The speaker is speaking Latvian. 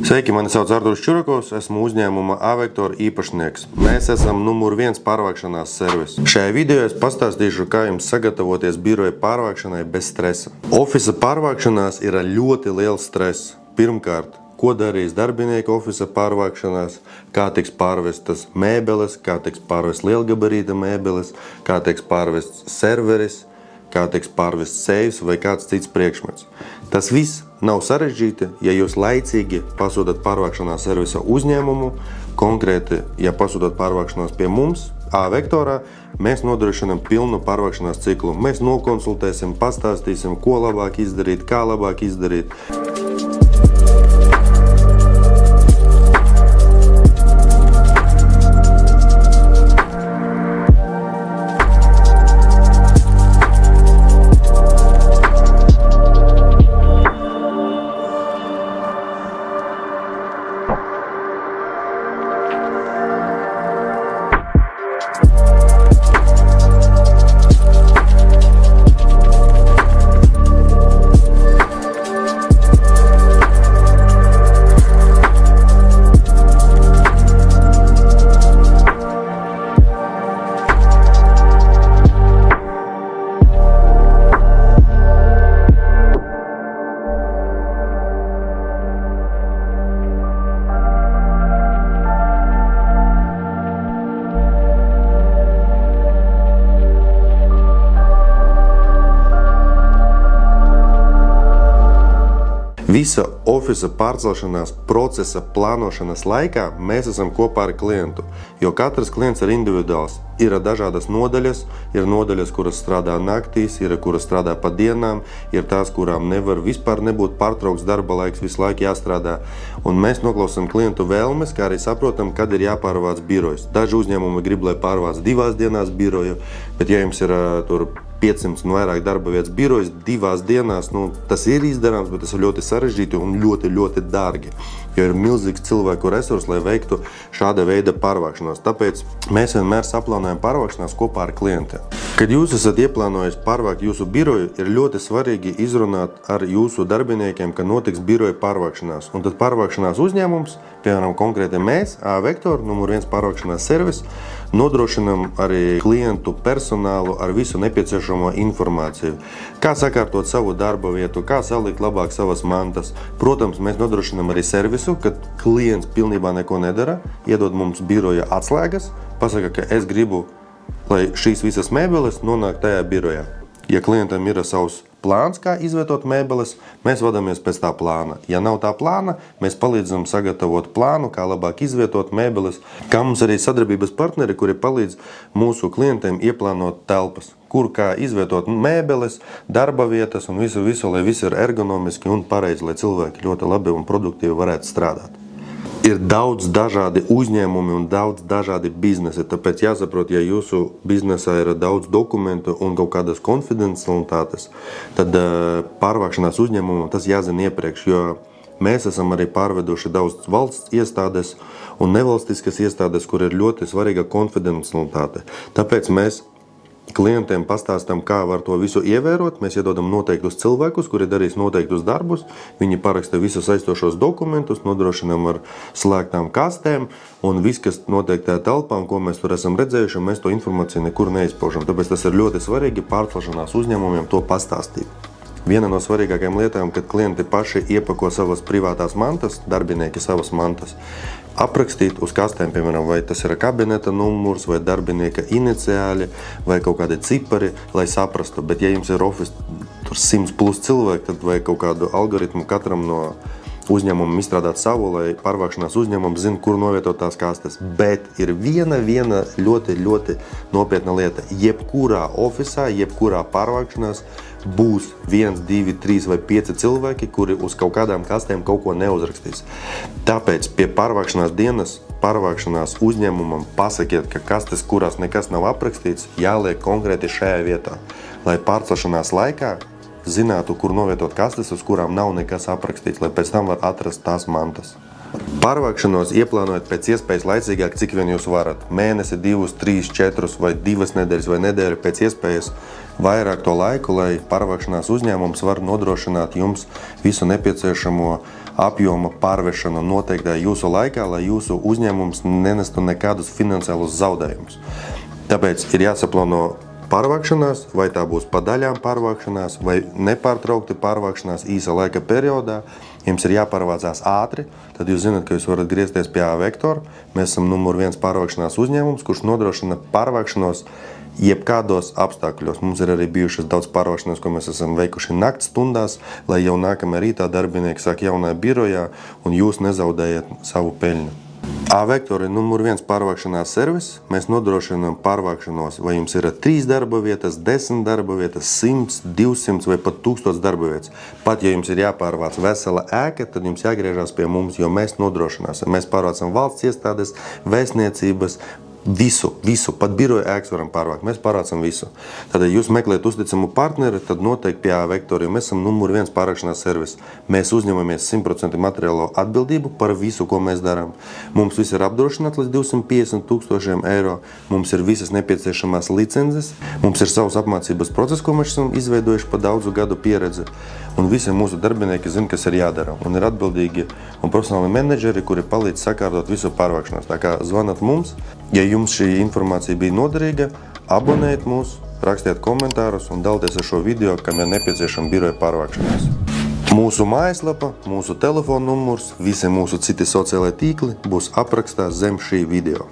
Sveiki, mani sauc Arturs Čurakovs, esmu uzņēmuma A-Vektor īpašnieks. Mēs esam numur 1 pārvākšanās servis. Šajā video es pastāstīšu, kā jums sagatavoties biroja pārvākšanai bez stresa. Ofisa pārvākšanās ir ļoti liels stress. Pirmkārt, ko darīs darbinieki ofisa pārvākšanās, kā tiks pārvestas mēbeles, kā tiks pārvest lielgabarīta mēbeles, kā tiks pārvests serveris, kā tiks pārvests seifs vai kāds cits priekšmets. Tas viss nav sarežģīti, ja jūs laicīgi pasūtat pārvākšanās servisa uzņēmumu. Konkrēti, ja pasūtat pārvākšanās pie mums, A-Vektorā, mēs nodrošinām pilnu pārvākšanās ciklu. Mēs nokonsultēsim, pastāstīsim, ko labāk izdarīt, kā labāk izdarīt. Visa ofisa pārcelšanās procesa plānošanas laikā mēs esam kopā ar klientu, jo katrs klients ir individuāls. Ir dažādas nodaļas, ir nodaļas, kuras strādā naktīs, ir kuras strādā pa dienām, ir tās, kurām nevar vispār nebūt pārtraukts darba laiks, visu laiku jāstrādā. Un mēs noklausām klientu vēlmes, kā arī saprotam, kad ir jāpārvāc birojas. Daži uzņēmumi grib, lai pārvāc 2 dienās biroju, bet ja jums ir tur 500 un vairāk darba vietas birojas 2 dienās, tas ir izdarāms, bet tas ir ļoti sarežģīti un ļoti dārgi, jo ir milzīgs cilvēku resurs, lai veiktu šāda veida pārvākšanos. Tāpēc mēs vienmēr saplānojam pārvākšanās kopā ar klientiem. Kad jūs esat ieplānojis pārvākt jūsu biroju, ir ļoti svarīgi izrunāt ar jūsu darbiniekiem, ka notiks biroja pārvākšanās. Un tad pārvākšanās uzņēmums, piemēram, konkrēti mēs, A-Vektor, numur 1 pārvākšanās servis, nodrošinām arī klientu personālu ar visu nepieciešamo informāciju. Kā sakārtot savu darba vietu, kā salikt labāk savas mantas. Protams, mēs nodrošinām arī servisu, kad klients pilnībā neko nedara, iedod mums biroja atslēgas, pasaka, ka es gribu, lai šīs visas mēbeles nonāk tajā birojā. Ja klientam ir savs plāns, kā izvietot mēbeles, mēs vadāmies pēc tā plāna. Ja nav tā plāna, mēs palīdzam sagatavot plānu, kā labāk izvietot mēbeles. Kā mums arī sadarbības partneri, kuri palīdz mūsu klientiem ieplānot telpas, kur kā izvietot mēbeles, darba vietas un visu, lai viss ir ergonomiski un pareizi, lai cilvēki ļoti labi un produktīvi varētu strādāt. Ir daudz dažādi uzņēmumi un daudz dažādi biznesi, tāpēc jāsaprot, ja jūsu biznesā ir daudz dokumentu un kaut kādas konfidencialitātes, tad pārvākšanās uzņēmumam tas jāzina iepriekš, jo mēs esam arī pārveduši daudz valsts iestādes un nevalstiskas iestādes, kur ir ļoti svarīga konfidencialitāte. Tāpēc mēs klientiem pastāstam, kā var to visu ievērot. Mēs iedodam noteiktus cilvēkus, kuri darīs noteiktus darbus. Viņi paraksta visus aizstošos dokumentus, nodrošinām ar slēgtām kastēm un viss, kas notiek tajā telpā un ko mēs tur esam redzējuši, mēs to informāciju nekur neizpaužam. Tāpēc tas ir ļoti svarīgi pārcelšanās uzņēmumiem to pastāstīt. Viena no svarīgākajām lietām, kad klienti paši iepako savas privātās mantas, darbinieki savas mantas, aprakstīt uz kastēm, piemēram, vai tas ir kabineta numurs, vai darbinieka iniciāļi, vai kaut kādi cipari, lai saprastu. Bet ja jums ir office 100+ cilvēki, tad vajag kaut kādu algoritmu katram no uzņēmumam izstrādāt savu, lai pārvākšanās uzņēmums zina, kur novietot tās kastes. Bet ir viena ļoti nopietna lieta. Jebkurā ofisā, jebkurā pārvākšanās būs 1, 2, 3 vai 5 cilvēki, kuri uz kaut kādām kastēm kaut ko neuzrakstīs. Tāpēc pie pārvākšanās dienas, pārvākšanās uzņēmumam pasakiet, ka kastes, kurās nekas nav aprakstīts, jāliek konkrēti šajā vietā, lai pārcelšanās laikā zinātu, kur novietot kastes, uz kurām nav nekas aprakstīts, lai pēc tam var atrast tās mantas. Pārvākšanos ieplānojat pēc iespējas laicīgāk, cik vien jūs varat. Mēnesi, 2, 3, 4 vai 2 nedēļas vai nedēļu pēc iespējas vairāk to laiku, lai pārvākšanās uzņēmums var nodrošināt jums visu nepieciešamo apjoma pārvešanu noteiktā jūsu laikā, lai jūsu uzņēmums nenestu nekādus finansiālus zaudējumus. Tāpēc ir jāsaplāno pārvākšanās, vai tā būs pa daļām pārvākšanās, vai nepārtraukti pārvākšanās īsa laika periodā. Jums ir jāpārvācās ātri, tad jūs zināt, ka jūs varat griezties pie A-Vektora. Mēs esam numur 1 pārvākšanās uzņēmums, kurš nodrošina pārvākšanos jebkādos apstākļos. Mums ir arī bijušas daudz pārvākšanās, ko mēs esam veikuši nakts stundās, lai jau nākamajā rītā darbinieki sāk jaunajā birojā un jūs nezaudējat savu peļņu. A-Vektora ir numur 1 pārvākšanās servis. Mēs nodrošinām pārvākšanos, vai jums ir 3 darba vietas, 10 darba vietas, 100, 200 vai pat 1000 darba vietas. Pat ja jums ir jāpārvāc vesela ēka, tad jums jāgriežās pie mums, jo mēs nodrošināsim. Mēs pārvācam valsts iestādes, vēstniecības, visu, pat biroja ēkas varam pārvākt. Mēs pārvācam visu. Tātad, ja jūs meklējat uzticamu partneri, tad noteikti pie A-Vektora, jo mēs esam numur 1 pārvākšanās servis. Mēs uzņemamies 100% materiālo atbildību par visu, ko mēs darām. Mums viss ir apdrošināts līdz 250 000 eiro. Mums ir visas nepieciešamās licences. Mums ir savs apmācības process, ko mēs esam izveidojuši pa daudzu gadu pieredzi. Un visi mūsu darbinieki zina, kas ir jādara. Un ir atbildīgi un profesionāli menedžeri, kuri palīdz sakārtot visu pārvākšanos. Tā kā zvanat mums. Ja jums šī informācija bija noderīga, abonējiet mūs, rakstiet komentārus un dalieties ar šo video, kam ir nepieciešama biroja pārvākšanās. Mūsu mājaslapa, mūsu telefona numurs, visi mūsu citi sociālai tīkli būs aprakstā zem šī video.